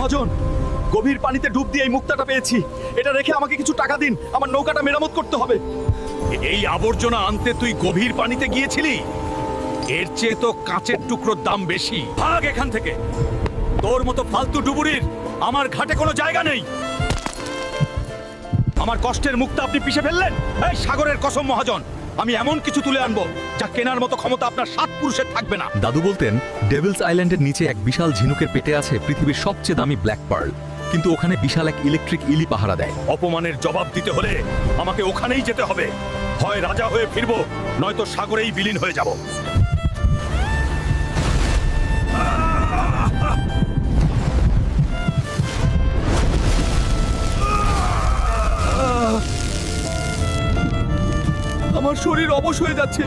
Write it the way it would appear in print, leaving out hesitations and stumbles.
মহাজন, গভীর পানিতে ডুব দিয়ে এই মুক্তাটা পেয়েছি। এটা রেখে আমাকে কিছু টাকা দিন, আমার নৌকাটা মেরামত করতে হবে। এই আবর্জনা আনতে তুই গভীর পানিতে গিয়েছিলি? এর চেয়ে তো কাঁচের টুকরোর দাম বেশি। ভাগ এখান থেকে। তোর মতো ফালতু ডুবুরির আমার ঘাটে কোনো জায়গা নেই। আমার কষ্টের মুক্তা আপনি পিষে ফেললেন। এই সাগরের কসম মহাজন, আমি এমন কিছু তুলে আনবো যা কেনার মতো ক্ষমতা আপনার 7 পুরুষের থাকবে না। দাদু বলতেন ডেভিলস আইল্যান্ডের নিচে এক বিশাল ঝিনুকের পেটে আছে পৃথিবীর সবচেয়ে দামি ব্ল্যাক পার্ল, কিন্তু ওখানে বিশাল এক ইলেকট্রিক ইলি পাহারা দেয়। অপমানের জবাব দিতে হলে আমাকে ওখানেই যেতে হবে। হয় রাজা হয়ে ফিরবো, নয়তো সাগরেই বিলীন হয়ে যাব। আমার শরীর অবশ হয়ে যাচ্ছে।